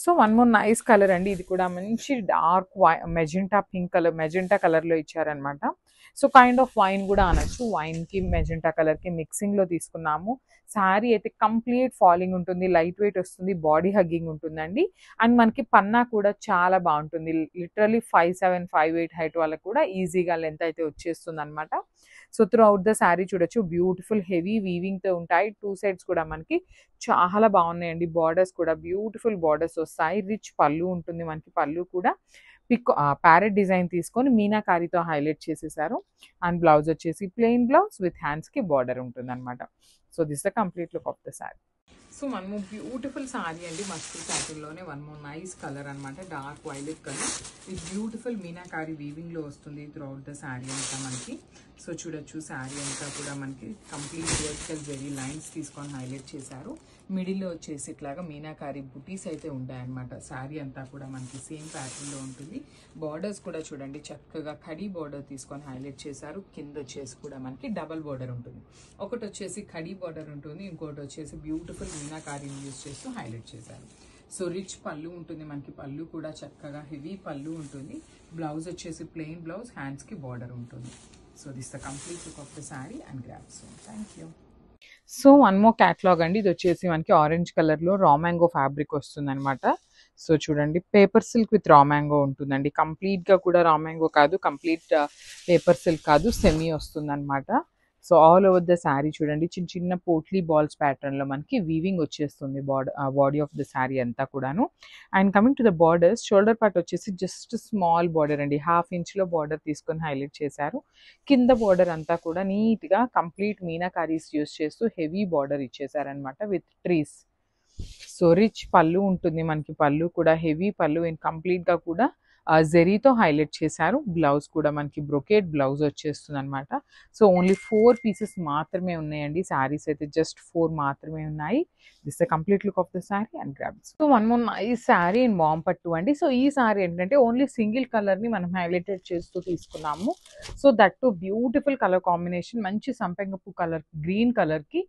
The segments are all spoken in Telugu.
So one more nice colour అండి. ఇది కూడా మంచి dark magenta pink colour, magenta కలర్లో ఇచ్చారనమాట. సో కైండ్ ఆఫ్ వైన్ కూడా అనొచ్చు. వైన్కి మెజెంటా కలర్కి మిక్సింగ్లో తీసుకున్నాము. శారీ అయితే కంప్లీట్ ఫాలింగ్ ఉంటుంది, లైట్ వెయిట్ వస్తుంది, బాడీ హగ్గింగ్ ఉంటుందండి. అండ్ మనకి పన్నా కూడా చాలా బాగుంటుంది. లిటరలీ 5'7", 5'8" హైట్ వాళ్ళకి కూడా ఈజీగా లెంత్ అయితే వచ్చేస్తుంది అనమాట. So throughout the sari చూడొచ్చు, బ్యూటిఫుల్ హెవీ వీవింగ్తో ఉంటాయి. 2 సైడ్స్ కూడా మనకి చాలా బాగున్నాయండి. బార్డర్స్ కూడా బ్యూటిఫుల్ బార్డర్స్ వస్తాయి. రిచ్ పళ్ళు ఉంటుంది మనకి. పళ్ళు కూడా ప్యారెట్ డిజైన్ తీసుకొని మీనాకారితో హైలైట్ చేసేసారు. అండ్ బ్లౌజ్ వచ్చేసి ప్లెయిన్ బ్లౌజ్ విత్ హ్యాండ్స్కి బార్డర్ ఉంటుంది అనమాట. So this the complete look of the sari. So మనము బ్యూటిఫుల్ శారీ అండి, మస్టర్డ్ సాటిన్లోనే వన్ మోర్ నైస్ కలర్ అనమాట, dark violet colour with beautiful meenakari వీవింగ్లో వస్తుంది త్రూ అవుట్ ద శారీ అంతా మనకి. సో చూడొచ్చు శారీ అంతా కూడా మనకి కంప్లీట్ వర్టికల్ జెరీ లైన్స్ తీసుకొని హైలైట్ చేశారు. మిడిల్లో వచ్చేసి ఇట్లాగా మీనాకారి బుటీస్ అయితే ఉంటాయన్నమాట. శారీ అంతా కూడా మనకి సేమ్ ప్యాటర్న్లో ఉంటుంది. బార్డర్స్ కూడా చూడండి చక్కగా కడీ బార్డర్ తీసుకొని హైలైట్ చేశారు. కింద వచ్చేసి కూడా మనకి డబల్ బార్డర్ ఉంటుంది. ఒకటి వచ్చేసి కడీ బార్డర్ ఉంటుంది, ఇంకోటి వచ్చేసి బ్యూటిఫుల్ మీనాకారిని యూజ్ చేస్తూ హైలైట్ చేశారు. సో రిచ్ పళ్ళు ఉంటుంది మనకి. పళ్ళు కూడా చక్కగా హెవీ పళ్ళు ఉంటుంది. బ్లౌజ్ వచ్చేసి ప్లెయిన్ బ్లౌజ్, హ్యాండ్స్కి బార్డర్ ఉంటుంది. So this the complete look of the sari and grab. So thank you. So one more catalogue అండి. ఇది వచ్చేసి మనకి ఆరెంజ్ కలర్లో రా మ్యాంగో ఫ్యాబ్రిక్ వస్తుంది అనమాట. సో చూడండి, paper silk with raw mango ఉంటుందండి. కంప్లీట్గా కూడా రా మ్యాంగో కాదు, కంప్లీట్ పేపర్ సిల్క్ కాదు, సెమీ వస్తుంది అనమాట. So all over the sari చూడండి, చిన్న చిన్న పోట్లీ బాల్స్ ప్యాటర్న్లో మనకి వీవింగ్ వచ్చేస్తుంది బాడీ ఆఫ్ ద శారీ అంతా కూడాను. And coming to the borders, shoulder part వచ్చేసి జస్ట్ స్మాల్ బార్డర్ అండి, 1/2 ఇంచ్లో బార్డర్ తీసుకొని హైలైట్ చేశారు. కింద బార్డర్ అంతా కూడా నీట్గా కంప్లీట్ మీనాకారీస్ యూస్ చేస్తూ హెవీ బార్డర్ ఇచ్చేసారనమాట with trees. So rich pallu ఉంటుంది మనకి. పళ్ళు కూడా హెవీ పళ్ళు, అండ్ కంప్లీట్గా కూడా జెరీతో హైలైట్ చేశారు. బ్లౌజ్ కూడా మనకి బ్రొకేట్ బ్లౌజ్ వచ్చేస్తుంది అనమాట. సో ఓన్లీ 4 పీసెస్ మాత్రమే ఉన్నాయండి. శారీస్ అయితే జస్ట్ 4 మాత్రమే ఉన్నాయి. This the complete look of the sari and grabs. So one more nice sari and వామ్ పట్టు అండి. సో ఈ శారీ ఏంటంటే ఓన్లీ సింగిల్ కలర్ని మనం హైలైటెడ్ చేస్తూ తీసుకున్నాము. So that to beautiful colour combination, మంచి సంపెంగపు కలర్, గ్రీన్ కలర్కి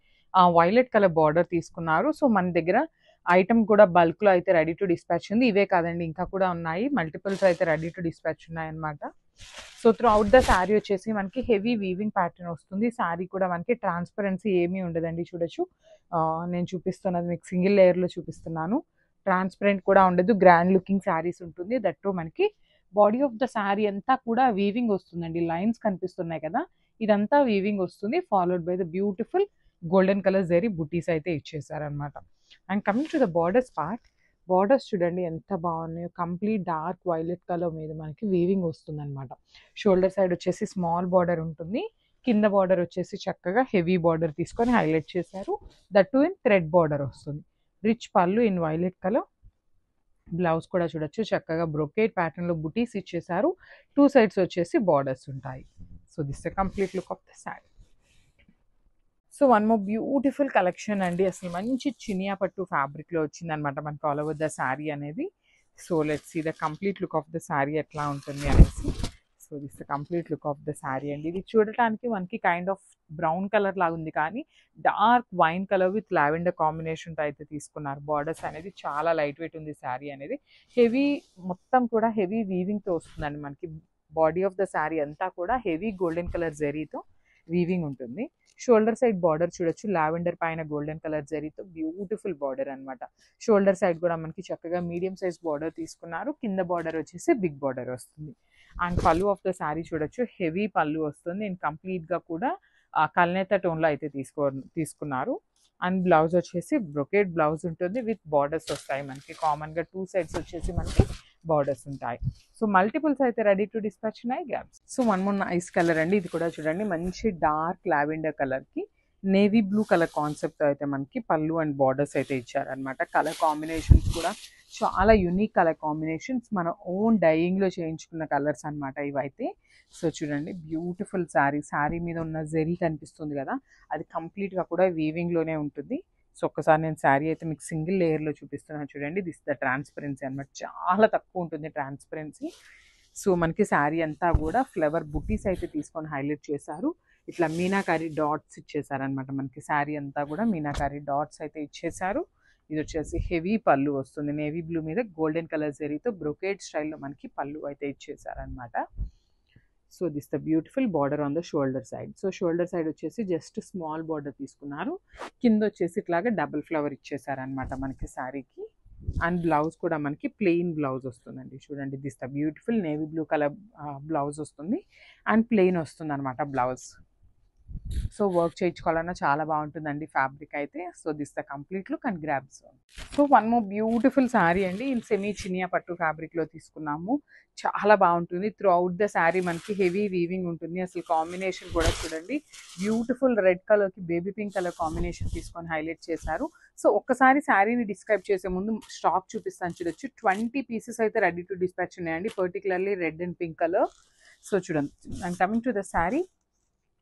వైలెట్ కలర్ బార్డర్ తీసుకున్నారు. సో మన దగ్గర ఐటమ్ కూడా బల్క్లో అయితే రెడీ టు డిస్పాచ్ ఉంది. ఇవే కాదండి, ఇంకా కూడా ఉన్నాయి, మల్టిపుల్స్ అయితే రెడీ టు డిస్పాచ్ ఉన్నాయన్నమాట. So throughout the sari వచ్చేసి మనకి హెవీ వీవింగ్ ప్యాటర్న్ వస్తుంది. శారీ కూడా మనకి ట్రాన్స్పరెన్సీ ఏమీ ఉండదండి. చూడొచ్చు, నేను చూపిస్తున్నది మీకు సింగిల్ లేయర్లో చూపిస్తున్నాను. ట్రాన్స్పరెంట్ కూడా ఉండదు, గ్రాండ్ లుకింగ్ శారీస్ ఉంటుంది. దట్టు మనకి బాడీ ఆఫ్ ద శారీ అంతా కూడా వీవింగ్ వస్తుందండి. లైన్స్ కనిపిస్తున్నాయి కదా, ఇదంతా వీవింగ్ వస్తుంది. Followed by the beautiful golden colour zari butis అయితే ఇచ్చేసారనమాట. And coming to the borders part, borders చూడండి ఎంత బాగున్నాయో. కంప్లీట్ డార్క్ వైలెట్ కలర్ మీద మనకి వీవింగ్ వస్తుంది అనమాట. షోల్డర్ సైడ్ వచ్చేసి స్మాల్ బార్డర్ ఉంటుంది. కింద బార్డర్ వచ్చేసి చక్కగా హెవీ బార్డర్ తీసుకొని హైలైట్ చేశారు. దట్టు ఇన్ థ్రెడ్ బార్డర్ వస్తుంది. Rich pallu in violet colour. Blouse కూడా చూడొచ్చు చక్కగా బ్రొకేట్ ప్యాటర్న్లో బుటీస్ ఇచ్చేసారు. 2 సైడ్స్ వచ్చేసి బార్డర్స్ ఉంటాయి. So this the complete look of the sari. So one more beautiful collection అండి. అసలు మంచి చినియా పట్టు ఫ్యాబ్రిక్లో వచ్చింది అనమాట మనకి ఆల్ ఓవర్ ద శారీ అనేది. So let's see the complete look of the sari ఎట్లా ఉంటుంది అనేసి. So this the complete look of the sari అండి. ఇది చూడటానికి మనకి కైండ్ ఆఫ్ బ్రౌన్ కలర్ లాగా ఉంది, కానీ dark wine colour with lavender కాంబినేషన్తో అయితే తీసుకున్నారు. బార్డర్స్ అనేది చాలా లైట్ వెయిట్ ఉంది శారీ అనేది. హెవీ మొత్తం కూడా హెవీ వీవింగ్తో వస్తుందండి మనకి. బాడీ ఆఫ్ ద శారీ అంతా కూడా హెవీ గోల్డెన్ కలర్ జరీతో వీవింగ్ ఉంటుంది. షోల్డర్ సైడ్ బార్డర్ చూడొచ్చు, లావెండర్ పైన గోల్డెన్ కలర్ జరీతో బ్యూటిఫుల్ బార్డర్ అనమాట. షోల్డర్ సైడ్ కూడా మనకి చక్కగా మీడియం సైజ్ బార్డర్ తీసుకున్నారు. కింద బార్డర్ వచ్చేసి బిగ్ బార్డర్ వస్తుంది. అండ్ పళ్ళు ఆఫ్ ద శారీ చూడొచ్చు, హెవీ పళ్ళు వస్తుంది. అండ్ కంప్లీట్గా కూడా కల్నేత టోన్లో అయితే తీసుకున్నారు. అండ్ బ్లౌజ్ వచ్చేసి బ్రొకేట్ బ్లౌజ్ ఉంటుంది విత్ బార్డర్స్ వస్తాయి మనకి. కామన్గా 2 సైడ్స్ వచ్చేసి మనకి బార్డర్స్ ఉంటాయి. సో మల్టిపుల్స్ అయితే రెడీ టు డిస్పాచ్ ఉన్నాయి. Gaps. So one more nice colour అండి. ఇది కూడా చూడండి, మంచి డార్క్ లావెండర్ కలర్కి నేవీ బ్లూ కలర్ కాన్సెప్ట్ అయితే మనకి పళ్ళు అండ్ బార్డర్స్ అయితే ఇచ్చారనమాట. కలర్ కాంబినేషన్స్ కూడా చాలా యూనిక్ కలర్ కాంబినేషన్స్, మన ఓన్ డైయింగ్లో చేయించుకున్న కలర్స్ అనమాట ఇవైతే. సో చూడండి, బ్యూటిఫుల్ శారీ మీద ఉన్న జెరీ కనిపిస్తుంది కదా, అది కంప్లీట్గా కూడా వీవింగ్లోనే ఉంటుంది. సో ఒక్కసారి నేను శారీ అయితే మీకు సింగిల్ లేయర్లో చూపిస్తున్నాను చూడండి. దిస్ ద ట్రాన్స్పరెన్సీ అనమాట, చాలా తక్కువ ఉంటుంది ట్రాన్స్పరెన్సీ. సో మనకి శారీ అంతా కూడా ఫ్లవర్ బుటీస్ అయితే తీసుకొని హైలైట్ చేశారు. ఇట్లా మీనాకారి డాట్స్ ఇచ్చేసారనమాట మనకి. శారీ అంతా కూడా మీనాకారి డాట్స్ అయితే ఇచ్చేసారు. ఇది వచ్చేసి హెవీ పళ్ళు వస్తుంది, నేవీ బ్లూ మీద గోల్డెన్ కలర్ జరీతో బ్రొకేడ్ స్టైల్లో మనకి పళ్ళు అయితే ఇచ్చేసారనమాట. So this the beautiful border on the shoulder side. So shoulder side వచ్చేసి జస్ట్ స్మాల్ బార్డర్ తీసుకున్నారు, కింద వచ్చేసి ఇట్లాగా డబుల్ ఫ్లవర్ ఇచ్చేసారనమాట మనకి శారీకి. అండ్ బ్లౌజ్ కూడా మనకి ప్లెయిన్ బ్లౌజ్ వస్తుందండి. చూడండి, this the beautiful navy blue colour blouse వస్తుంది అండ్ ప్లెయిన్ వస్తుంది అనమాట బ్లౌజ్. సో వర్క్ చేయించుకోవాలన్నా చాలా బాగుంటుందండి ఫ్యాబ్రిక్ అయితే. So this the complete look and grabs. So one more beautiful sari అండి, ఇన్ సెమీ చినియా పట్టు ఫ్యాబ్రిక్లో తీసుకున్నాము. చాలా బాగుంటుంది. త్రూ అవుట్ ద శారీ మనకి హెవీ వీవింగ్ ఉంటుంది. అసలు కాంబినేషన్ కూడా చూడండి, బ్యూటిఫుల్ రెడ్ కలర్కి బేబీ పింక్ కలర్ కాంబినేషన్ తీసుకొని హైలైట్ చేశారు. సో ఒక్కసారి శారీని డిస్క్రైబ్ చేసే ముందు స్టాక్ చూపిస్తాను చూడొచ్చు. 20 పీసెస్ అయితే రెడీ టు డిస్పాచ్ ఉన్నాయండి, particularly red and pink colour. So చూడండి, and coming to the sari.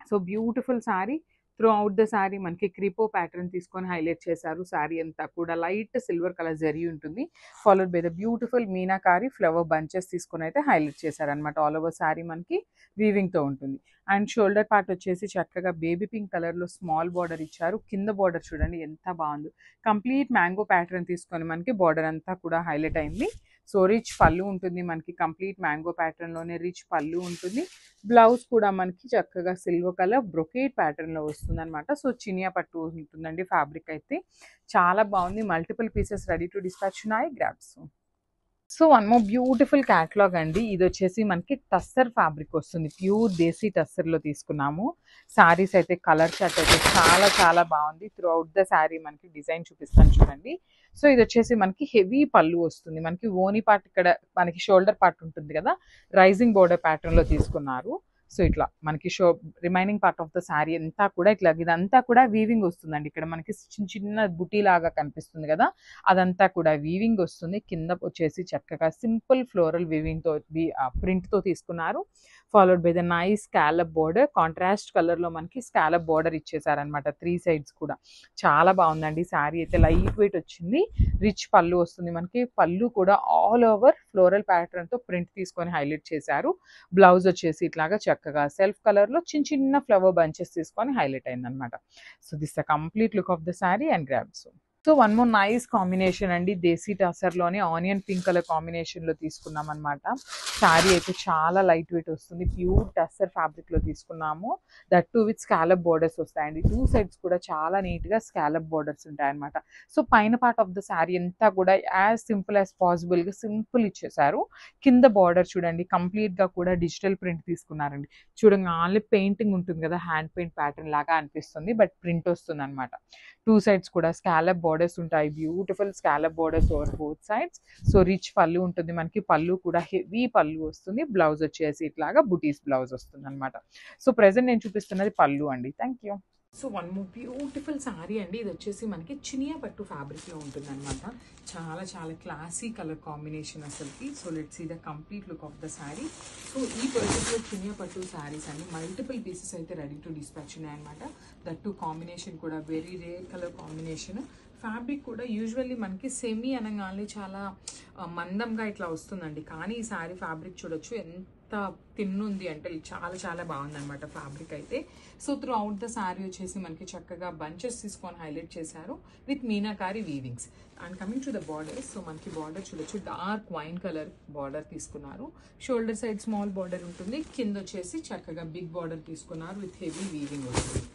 So beautiful sari, throughout the sari మనకి క్రిపో ప్యాటర్న్ తీసుకొని హైలైట్ చేశారు. శారీ అంతా కూడా లైట్ సిల్వర్ కలర్ జరీ ఉంటుంది, followed by the beautiful meenakari flower bunches తీసుకొని అయితే హైలైట్ చేశారనమాట. ఆల్ ఓవర్ శారీ మనకి వీవింగ్తో ఉంటుంది. అండ్ షోల్డర్ పార్ట్ వచ్చేసి చక్కగా బేబీ పింక్ కలర్లో స్మాల్ బార్డర్ ఇచ్చారు. కింద బార్డర్ చూడండి ఎంత బాగుందో, కంప్లీట్ మ్యాంగో ప్యాటర్న్ తీసుకొని మనకి బార్డర్ అంతా కూడా హైలైట్ అయింది. సో రిచ్ పళ్ళు ఉంటుంది మనకి, కంప్లీట్ మ్యాంగో ప్యాటర్న్లోనే రిచ్ పళ్ళు ఉంటుంది. బ్లౌజ్ కూడా మనకి చక్కగా సిల్వర్ కలర్ బ్రొకేట్ ప్యాటర్న్లో వస్తుంది అనమాట. సో చినియా పట్టు ఉంటుందండి ఫ్యాబ్రిక్ అయితే, చాలా బాగుంది. Multiple pieces ready to dispatch ఉన్నాయి, grabs. So one more beautiful catalogue అండి, ఇది వచ్చేసి మనకి టస్సర్ ఫ్యాబ్రిక్ వస్తుంది, ప్యూర్ దేశీ టస్సర్లో తీసుకున్నాము. శారీస్ అయితే కలర్ చార్ట్ అయితే చాలా చాలా బాగుంది. త్రూ అవుట్ ద శారీ మనకి డిజైన్ చూపిస్తాను చూడండి. సో ఇది వచ్చేసి మనకి హెవీ పళ్ళు వస్తుంది, మనకి ఓనీ పార్ట్ ఇక్కడ మనకి షోల్డర్ పార్ట్ ఉంటుంది కదా, రైజింగ్ బోర్డర్ ప్యాటర్న్లో తీసుకున్నారు. సో ఇట్లా మనకి remaining part of the sari అంతా కూడా ఇట్లా ఇదంతా కూడా వీవింగ్ వస్తుందండి. ఇక్కడ మనకి చిన్న చిన్న బుటీ లాగా కనిపిస్తుంది కదా, అదంతా కూడా వీవింగ్ వస్తుంది. కింద వచ్చేసి చక్కగా సింపుల్ ఫ్లోరల్ వీవింగ్తో ప్రింట్తో తీసుకున్నారు, followed by the nice scallop border. Contrast కలర్లో మనకి స్కాలప్ బోర్డర్ ఇచ్చేసారనమాట 3 sides కూడా. చాలా బాగుందండి శారీ అయితే, లైట్ వెయిట్ వచ్చింది, రిచ్ పళ్ళు వస్తుంది మనకి. పళ్ళు కూడా ఆల్ ఓవర్ ఫ్లోరల్ ప్యాటర్న్తో ప్రింట్ తీసుకొని హైలైట్ చేశారు. బ్లౌజ్ వచ్చేసి ఇట్లాగా చక్కగా సెల్ఫ్ కలర్లో చిన్న చిన్న ఫ్లవర్ బంచెస్ తీసుకొని హైలైట్ అయిందనమాట. So this the complete look of the sari and grabs. So one more nice combination అండి, దేశీ టసర్లోనే ఆనియన్ పింక్ కలర్ కాంబినేషన్లో తీసుకున్నాం అనమాట. శారీ అయితే చాలా లైట్ వెయిట్ వస్తుంది, ప్యూర్ టసర్ ఫ్యాబ్రిక్లో తీసుకున్నాము. That to with scallop borders వస్తాయండి, 2 sides కూడా చాలా నీట్గా స్కాలప్ బోర్డర్స్ ఉంటాయన్నమాట. సో పైన పార్ట్ ఆఫ్ ద శారీ అంతా కూడా యాజ్ సింపుల్ యాజ్ పాసిబుల్గా సింపుల్ ఇచ్చేసారు. కింద బార్డర్ చూడండి, కంప్లీట్గా కూడా డిజిటల్ ప్రింట్ తీసుకున్నారండి. చూడండి, ఆన్లీ పెయింటింగ్ ఉంటుంది కదా, హ్యాండ్ పెయింట్ ప్యాటర్న్ లాగా అనిపిస్తుంది, బట్ ప్రింట్ వస్తుంది అనమాట. 2 sides కూడా స్కాలప్ బోర్డర్స్ ఉంటాయి, beautiful scallop borders over both sides. So rich pallu ఉంటుంది మనకి, పళ్ళు కూడా హెవీ పళ్ళు వస్తుంది. బ్లౌజ్ వచ్చేసి ఇట్లాగా బుటీస్ బ్లౌజ్ వస్తుంది అనమాట. సో ప్రెసెంట్ నేను చూపిస్తున్నది పళ్ళు అండి. Thank you. So one more beautiful sari అండి, ఇది వచ్చేసి మనకి చినియా పట్టు ఫ్యాబ్రిక్లో ఉంటుంది అనమాట. చాలా చాలా క్లాసీ కలర్ కాంబినేషన్ అసలుకి. So let's see the complete look of the sari. So ఈ పర్టికులర్ చినియా పట్టు శారీస్ అండి, మల్టిపుల్ పీసెస్ అయితే రెడీ టు డిస్పాచ్ ఉన్నాయన్నమాట. దట్ టు కాంబినేషన్ కూడా very rare colour combination. Fabric కూడా యూజువల్లీ మనకి సెమీ అనగానే చాలా మందంగా ఇట్లా వస్తుందండి, కానీ ఈ శారీ ఫ్యాబ్రిక్ చూడొచ్చు ఎంత థిన్ ఉంది అంటే చాలా చాలా బాగుందన్నమాట ఫ్యాబ్రిక్ అయితే. So throughout the sari వచ్చేసి మనకి చక్కగా బంచెస్ తీసుకొని హైలైట్ చేశారు with meenakari weavings. And coming to the border, so మనకి బార్డర్ చూడొచ్చు, డార్క్ వైన్ కలర్ బార్డర్ తీసుకున్నారు. షోల్డర్ సైడ్ స్మాల్ బార్డర్ ఉంటుంది, కింద వచ్చేసి చక్కగా బిగ్ బార్డర్ తీసుకున్నారు విత్ హెవీ వీవింగ్ వస్తుంది.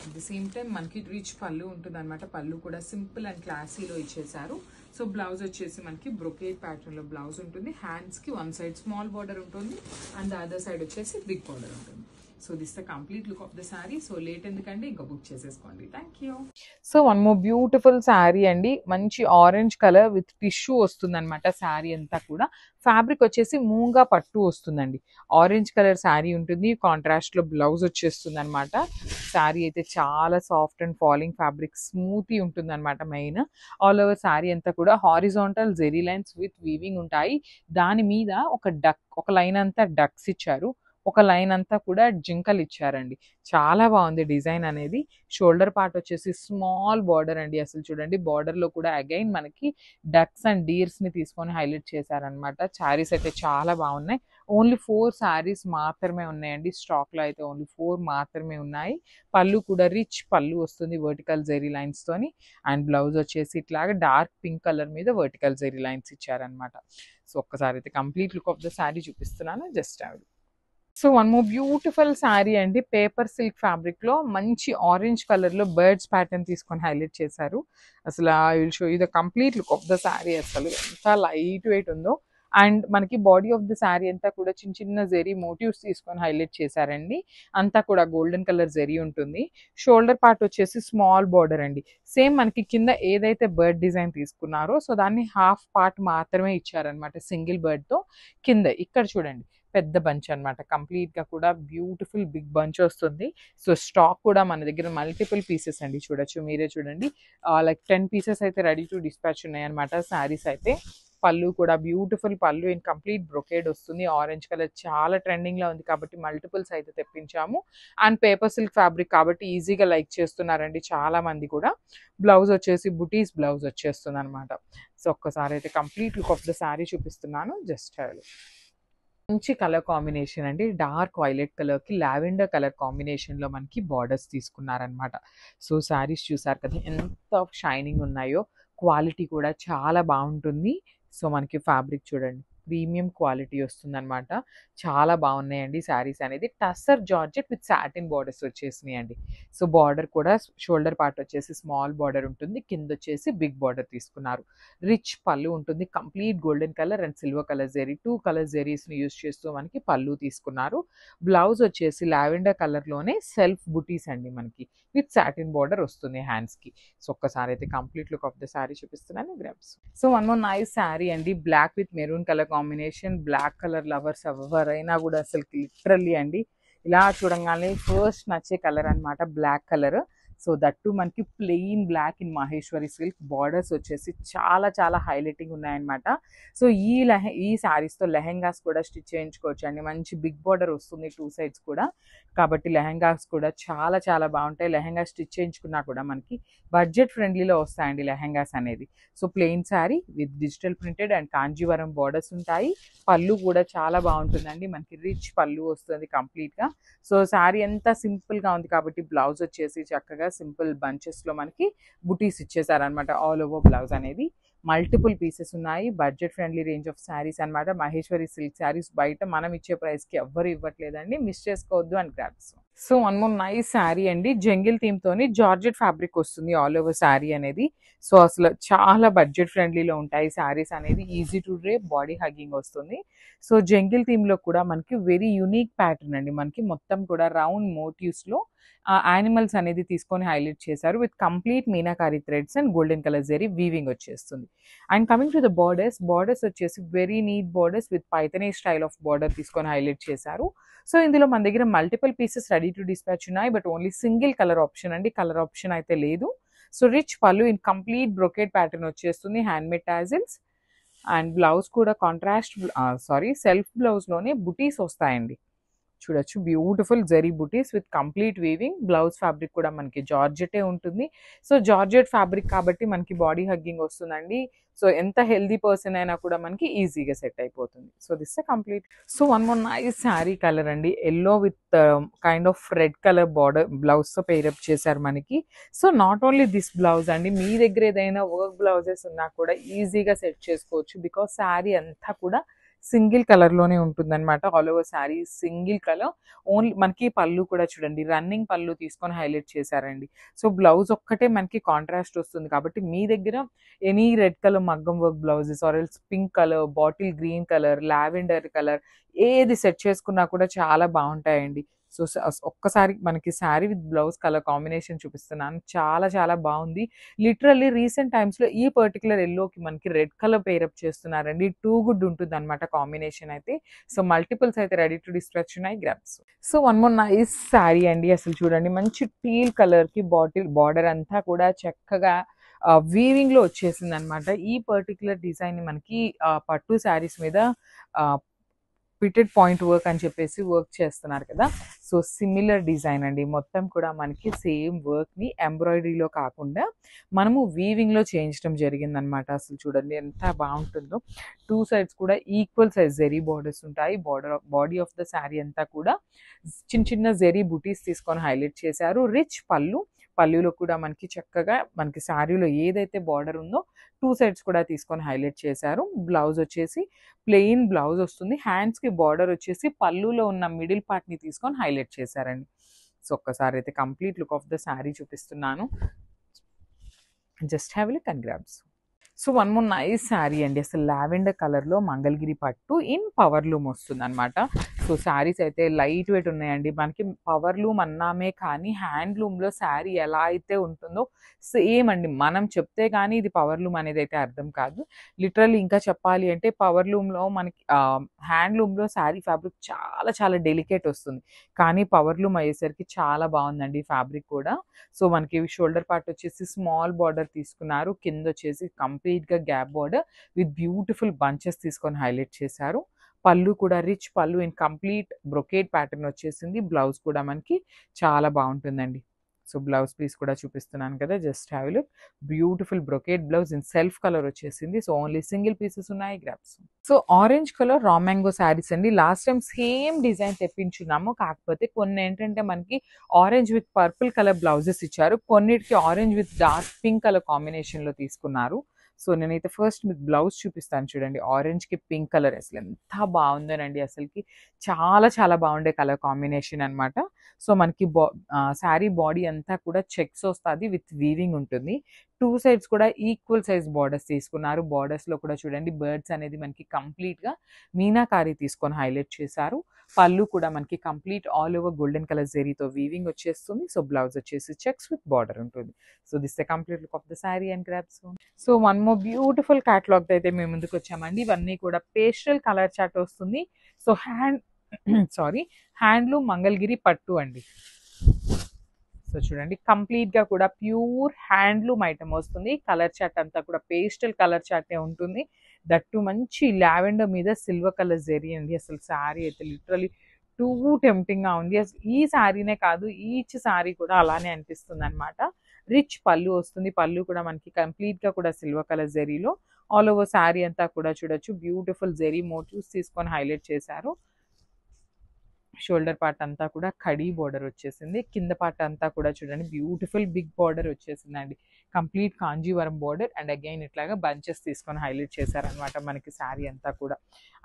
అట్ ది సేమ్ టైం మనకి రిచ్ పళ్ళు ఉంటుంది అనమాట, పళ్ళు కూడా సింపుల్ అండ్ క్లాసీలో ఇచ్చేసారు. సో బ్లౌజ్ వచ్చేసి మనకి బ్రొకేట్ ప్యాటర్న్లో బ్లౌజ్ ఉంటుంది. హ్యాండ్స్కి వన్ సైడ్ స్మాల్ బార్డర్ ఉంటుంది అండ్ అదర్ సైడ్ వచ్చేసి బిగ్ బార్డర్ ఉంటుంది. So this the complete look of the sari. So late ఎందుకండి, ఇంకా బుక్ చేసేసుకోండి. Thank you. So one more beautiful sari అండి, మంచి ఆరెంజ్ కలర్ విత్ టిష్యూ వస్తుంది అనమాట శారీ అంతా కూడా. ఫ్యాబ్రిక్ వచ్చేసి మూంగా పట్టు వస్తుందండి, ఆరెంజ్ కలర్ శారీ ఉంటుంది, కాంట్రాస్ట్లో బ్లౌజ్ వచ్చేస్తుంది అనమాట. శారీ అయితే చాలా soft and falling fabric, smoothie ఉంటుంది అనమాట. మెయిన్ ఆల్ ఓవర్ శారీ అంతా కూడా horizontal zari lines with weaving ఉంటాయి. దాని మీద ఒక లైన్ అంతా డక్స్ ఇచ్చారు, ఒక లైన్ అంతా కూడా జింకలు ఇచ్చారండి. చాలా బాగుంది డిజైన్ అనేది. షోల్డర్ పార్ట్ వచ్చేసి స్మాల్ బార్డర్ అండి. అసలు చూడండి బార్డర్లో కూడా అగైన్ మనకి డక్స్ అండ్ డీర్స్ని తీసుకొని హైలైట్ చేశారనమాట. శారీస్ అయితే చాలా బాగున్నాయి. ఓన్లీ 4 శారీస్ మాత్రమే ఉన్నాయండి. స్టాక్లో అయితే ఓన్లీ 4 మాత్రమే ఉన్నాయి. పళ్ళు కూడా రిచ్ పళ్ళు వస్తుంది వర్టికల్ జెరీ లైన్స్తోని. అండ్ బ్లౌజ్ వచ్చేసి ఇట్లాగా డార్క్ పింక్ కలర్ మీద వర్టికల్ జెరీ లైన్స్ ఇచ్చారనమాట. సో ఒక్కసారి అయితే complete look of the sari చూపిస్తున్నాను. జస్ట్ అవి. So one more beautiful sari అండి. పేపర్ సిల్క్ ఫ్యాబ్రిక్ లో మంచి ఆరెంజ్ కలర్ లో బర్డ్స్ ప్యాటర్న్ తీసుకొని హైలైట్ చేశారు. అసలు I will show you the complete look of the sari. అసలు ఎంత లైట్ వెయిట్ ఉందో. అండ్ మనకి బాడీ ఆఫ్ ద శారీ అంతా కూడా చిన్న చిన్న జెరీ మోటివ్స్ తీసుకొని హైలైట్ చేశారండి. అంతా కూడా గోల్డెన్ కలర్ జెరీ ఉంటుంది. షోల్డర్ పార్ట్ వచ్చేసి స్మాల్ బార్డర్ అండి. సేమ్ మనకి కింద ఏదైతే బర్డ్ డిజైన్ తీసుకున్నారో సో దాన్ని హాఫ్ పార్ట్ మాత్రమే ఇచ్చారనమాట సింగిల్ బర్డ్ తో. కింద ఇక్కడ చూడండి పెద్ద బంచ్ అనమాట. కంప్లీట్గా కూడా బ్యూటిఫుల్ బిగ్ బంచ్ వస్తుంది. సో స్టాక్ కూడా మన దగ్గర మల్టిపుల్ పీసెస్ అండి. చూడొచ్చు మీరే చూడండి. లైక్ 10 పీసెస్ అయితే రెడీ టు డిస్పాచ్ ఉన్నాయన్నమాట. శారీస్ అయితే పళ్ళు కూడా బ్యూటిఫుల్ పళ్ళు ఇన్ కంప్లీట్ బ్రొకేడ్ వస్తుంది. ఆరెంజ్ కలర్ చాలా ట్రెండింగ్లో ఉంది కాబట్టి మల్టిపుల్స్ అయితే తెప్పించాము. అండ్ పేపర్ సిల్క్ ఫ్యాబ్రిక్ కాబట్టి ఈజీగా లైక్ చేస్తున్నారండి చాలా మంది కూడా. బ్లౌజ్ వచ్చేసి బుటీస్ బ్లౌజ్ వచ్చేస్తుంది అనమాట. సో ఒక్కసారి అయితే complete look of the sari చూపిస్తున్నాను. జస్ట్ మంచి కలర్ కాంబినేషన్ అండి. డార్క్ వైలెట్ కలర్కి లావెండర్ కలర్ కాంబినేషన్లో మనకి బార్డర్స్ తీసుకున్నారనమాట. సో శారీస్ చూసారు కదా ఎంత షైనింగ్ ఉన్నాయో. క్వాలిటీ కూడా చాలా బాగుంటుంది. సో మనకి ఫ్యాబ్రిక్ చూడండి ప్రీమియం క్వాలిటీ వస్తుందన్నమాట. చాలా బాగున్నాయండి శారీస్ అనేది. Tussar georgette with satin borders వచ్చేసినాయండి. సో బార్డర్ కూడా షోల్డర్ పార్ట్ వచ్చేసి స్మాల్ బార్డర్ ఉంటుంది. కింద వచ్చేసి బిగ్ బార్డర్ తీసుకున్నారు. రిచ్ పళ్ళు ఉంటుంది. Complete golden colour and silver colour zari 2 colour జెరీస్ని యూజ్ చేస్తూ మనకి పళ్ళు తీసుకున్నారు. బ్లౌజ్ వచ్చేసి లావెండర్ కలర్లోనే సెల్ఫ్ బుటీస్ అండి మనకి విత్ సాటిన్ బార్డర్ వస్తుంది హ్యాండ్స్కి. సో ఒక్కసారి అయితే complete look of the sari చూపిస్తున్నాను. Grabs. So one more nice sari అండి. Black with maroon colour combination. Black colour lovers ఎవరైనా కూడా అసలు లిటరల్లీ అండి ఇలా చూడంగానే ఫస్ట్ నచ్చే కలర్ అనమాట బ్లాక్ కలర్. సో దట్టు మనకి plain black in Maheshwari silk. Borders వచ్చేసి చాలా చాలా హైలైటింగ్ ఉన్నాయన్నమాట. సో ఈ శారీస్తో లెహెంగాస్ కూడా స్టిచ్ చేయించుకోవచ్చు అండి. మంచి బిగ్ బార్డర్ వస్తుంది 2 సైడ్స్ కూడా కాబట్టి లెహెంగాస్ కూడా చాలా చాలా బాగుంటాయి. లెహెంగా స్టిచ్ చేయించుకున్నా కూడా మనకి బడ్జెట్ ఫ్రెండ్లీలో వస్తాయండి లెహెంగాస్ అనేది. So plain sari with digital printed and Kanjeevaram borders ఉంటాయి. పళ్ళు కూడా చాలా బాగుంటుందండి. మనకి రిచ్ పళ్ళు వస్తుంది కంప్లీట్గా. సో శారీ అంతా సింపుల్గా ఉంది కాబట్టి బ్లౌజ్ వచ్చేసి చక్కగా సింపుల్ బంచెస్లో మనకి బుటీస్ ఇచ్చేసారనమాట. ఆల్ ఓవర్ బ్లౌజ్ అనేది. మల్టిపుల్ పీసెస్ ఉన్నాయి. Budget friendly range of saris అనమాట. మహేశ్వరి సిల్క్ శారీస్ బయట మనం ఇచ్చే ప్రైస్కి ఎవ్వరు ఇవ్వట్లేదండి. మిస్ చేసుకోవద్దు అని grabs. So one more nice sari అండి. జంగిల్ థీమ్తోని జార్జెట్ ఫ్యాబ్రిక్ వస్తుంది ఆల్ ఓవర్ శారీ అనేది. సో అసలు చాలా బడ్జెట్ ఫ్రెండ్లీలో ఉంటాయి శారీస్ అనేది. Easy to drape, body hugging వస్తుంది. సో జంగిల్ థీమ్లో కూడా మనకి వెరీ యూనిక్ ప్యాటర్న్ అండి. మనకి మొత్తం కూడా రౌండ్ మోటివ్స్లో యానిమల్స్ అనేది తీసుకొని హైలైట్ చేశారు with complete meenakari threads and golden colour zari weaving వచ్చేస్తుంది. And coming to the borders వచ్చేసి very neat borders with Paithani style of border తీసుకొని హైలైట్ చేశారు. సో ఇందులో మన దగ్గర multiple pieces ready to dispatch ఉన్నాయి. But only single colour option అండి. కలర్ ఆప్షన్ అయితే లేదు. So rich pallu in complete brocade pattern వచ్చేస్తుంది. హ్యాండ్మేడ్ టాజిల్స్ అండ్ బ్లౌజ్ కూడా కాంట్రాస్ట్ సెల్ఫ్ బ్లౌజ్లోనే బుటీస్ వస్తాయండి. చూడొచ్చు బ్యూటిఫుల్ జెరీ బుటీస్ with complete weaving. Blouse fabric కూడా మనకి జార్జెటే ఉంటుంది. సో జార్జెట్ ఫ్యాబ్రిక్ కాబట్టి మనకి బాడీ హగ్గింగ్ వస్తుందండి. సో ఎంత హెల్దీ పర్సన్ అయినా కూడా మనకి ఈజీగా సెట్ అయిపోతుంది. So this complete. So one more nice sari colour అండి. Yellow with kind of red colour border బ్లౌజ్తో పేరప్ చేశారు మనకి. So not only this blouse అండి, మీ దగ్గర ఏదైనా వర్క్ బ్లౌజెస్ ఉన్నా కూడా ఈజీగా సెట్ చేసుకోవచ్చు. బికాస్ శారీ అంతా కూడా సింగిల్ కలర్లోనే ఉంటుందన్నమాట. All over sari single colour. Only మనకి పళ్ళు కూడా చూడండి రన్నింగ్ పళ్ళు తీసుకొని హైలైట్ చేశారండి. సో బ్లౌజ్ ఒక్కటే మనకి కాంట్రాస్ట్ వస్తుంది కాబట్టి మీ దగ్గర ఎనీ రెడ్ కలర్ మగ్గం work blouses or else pink colour, bottle green colour, lavender colour ఏది సెట్ చేసుకున్నా కూడా చాలా బాగుంటాయండి. సో ఒక్కసారి మనకి sari with blouse colour combination చూపిస్తున్నాను. చాలా చాలా బాగుంది. లిటరల్లీ రీసెంట్ టైమ్స్లో ఈ పర్టికులర్ ఎల్లోకి మనకి రెడ్ కలర్ పేరప్ చేస్తున్నారండి. టూ గుడ్ ఉంటుంది అనమాట కాంబినేషన్ అయితే. సో మల్టిపుల్స్ అయితే రెడీ టు డిస్పాచ్ ఉన్నాయి. Grabs. So one more nice sari అండి. అసలు చూడండి మంచి టీల్ కలర్కి బార్డర్ అంతా కూడా చక్కగా వీవింగ్లో వచ్చేసింది అనమాట. ఈ పర్టికులర్ డిజైన్ మనకి పట్టు శారీస్ మీద పిటెడ్ పాయింట్ వర్క్ అని చెప్పేసి వర్క్ చేస్తున్నారు కదా. సో సిమిలర్ డిజైన్ అండి, మొత్తం కూడా మనకి సేమ్ వర్క్ని ఎంబ్రాయిడరీలో కాకుండా మనము వీవింగ్లో చేయించడం జరిగిందనమాట. అసలు చూడండి ఎంత బాగుంటుందో. టూ సైడ్స్ కూడా ఈక్వల్ సైజ్ జెరీ బార్డర్స్ ఉంటాయి. బాడీ ఆఫ్ ద శారీ అంతా కూడా చిన్న చిన్న జెరీ బుటీస్ తీసుకొని హైలైట్ చేశారు. రిచ్ పళ్ళులో కూడా మనకి చక్కగా మనకి శారీలో ఏదైతే బార్డర్ ఉందో టూ సైడ్స్ కూడా తీసుకొని హైలైట్ చేశారు. బ్లౌజ్ వచ్చేసి ప్లెయిన్ బ్లౌజ్ వస్తుంది. హ్యాండ్స్కి బార్డర్ వచ్చేసి పళ్ళులో ఉన్న మిడిల్ పార్ట్ని తీసుకొని హైలైట్ చేశారండి. సో ఒక్కసారి అయితే complete look of the sari చూపిస్తున్నాను. Just have look and grabs. So one more nice sari అండి, అసలు లావెండర్ కలర్లో మంగళగిరి పట్టు ఇన్ పవర్ లూమ్ వస్తుంది అనమాట. సో శారీస్ అయితే లైట్ వెయిట్ ఉన్నాయండి. మనకి పవర్ లూమ్ అన్నామే కానీ హ్యాండ్లూమ్లో శారీ ఎలా అయితే ఉంటుందో సేమ్ అండి. మనం చెప్తే కానీ ఇది పవర్ లూమ్ అనేది అయితే అర్థం కాదు. లిటరల్లీ ఇంకా చెప్పాలి అంటే పవర్ లూమ్లో మనకి హ్యాండ్లూమ్లో శారీ ఫ్యాబ్రిక్ చాలా చాలా డెలికేట్ వస్తుంది, కానీ పవర్ లూమ్ అయ్యేసరికి చాలా బాగుందండి ఫ్యాబ్రిక్ కూడా. సో మనకి షోల్డర్ పార్ట్ వచ్చేసి స్మాల్ బార్డర్ తీసుకున్నారు, కింద వచ్చేసి కంప్లీట్గా gap border with beautiful bunches తీసుకొని హైలైట్ చేశారు. పళ్ళు కూడా rich pallu in complete brocade pattern వచ్చేసింది. బ్లౌజ్ కూడా మనకి చాలా బాగుంటుందండి. సో బ్లౌజ్ పీస్ కూడా చూపిస్తున్నాను కదా, just have look. Beautiful brocade blouse in self colour వచ్చేసింది. సో ఓన్లీ సింగిల్ పీసెస్ ఉన్నాయి, grasp. So orange colour raw mango saris అండి. లాస్ట్ టైం సేమ్ డిజైన్ తెప్పించున్నాము, కాకపోతే కొన్ని ఏంటంటే మనకి orange with purple colour blouses ఇచ్చారు, కొన్నిటికి orange with dark pink colour కాంబినేషన్లో తీసుకున్నారు. సో నేనైతే ఫస్ట్ మీకు బ్లౌజ్ చూపిస్తాను చూడండి. ఆరెంజ్కి పింక్ కలర్ అసలు ఎంత బాగుందోనండి, అసలుకి చాలా చాలా బాగుండే కలర్ కాంబినేషన్ అనమాట. సో మనకి శారీ బాడీ అంతా కూడా చెక్స్ వస్తుంది, విత్ వీవింగ్ ఉంటుంది. టూ సైడ్స్ కూడా ఈక్వల్ సైజ్ బార్డర్స్ తీసుకున్నారు. బార్డర్స్లో కూడా చూడండి బర్డ్స్ అనేది మనకి కంప్లీట్గా మీనాకారి తీసుకొని హైలైట్ చేశారు. పళ్ళు కూడా మనకి complete all over golden colour జెరీతో వీవింగ్ వచ్చేస్తుంది. సో బ్లౌజ్ వచ్చేసి చెక్స్ విత్ బార్డర్ ఉంటుంది. So this the complete look of the sari and grabs. So one more beautiful catalogue అయితే మేము ముందుకు వచ్చామండి. ఇవన్నీ కూడా పేస్టల్ కలర్ చార్ట్ వస్తుంది. సో హ్యాండ్లూమ్ మంగళగిరి పట్టు అండి. సో చూడండి కంప్లీట్గా కూడా ప్యూర్ హ్యాండ్లూమ్ ఐటమ్ వస్తుంది. కలర్ చార్ట్ అంతా కూడా పేస్టల్ కలర్ చార్టే ఉంటుంది. దట్టు మంచి లావెండర్ మీద సిల్వర్ కలర్ జెరీ అండి. అసలు శారీ అయితే లిటరలీ టూ టెంప్టింగ్గా ఉంది. అసలు ఈ శారీనే కాదు, ఈచ్ శారీ కూడా అలానే అనిపిస్తుంది అనమాట. రిచ్ పళ్ళు వస్తుంది. పళ్ళు కూడా మనకి కంప్లీట్గా కూడా సిల్వర్ కలర్ జెరీలో ఆల్ ఓవర్ శారీ అంతా కూడా చూడొచ్చు బ్యూటిఫుల్ జెరీ మోటివ్స్ తీసుకొని హైలైట్ చేశారు. షోల్డర్ పార్ట్ అంతా కూడా కడీ బార్డర్ వచ్చేసింది. కింద పార్ట్ అంతా కూడా చూడండి బ్యూటిఫుల్ బిగ్ బార్డర్ వచ్చేసిందండి. Complete Kanjeevaram border and again ఇట్లాగా బంచెస్ తీసుకొని హైలైట్ చేశారనమాట మనకి శారీ అంతా కూడా.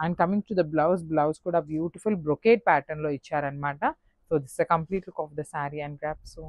And coming to the blouse కూడా బ్యూటిఫుల్ బ్రొకేడ్ ప్యాటర్న్లో ఇచ్చారనమాట. So this the complete look of the sari and grab. So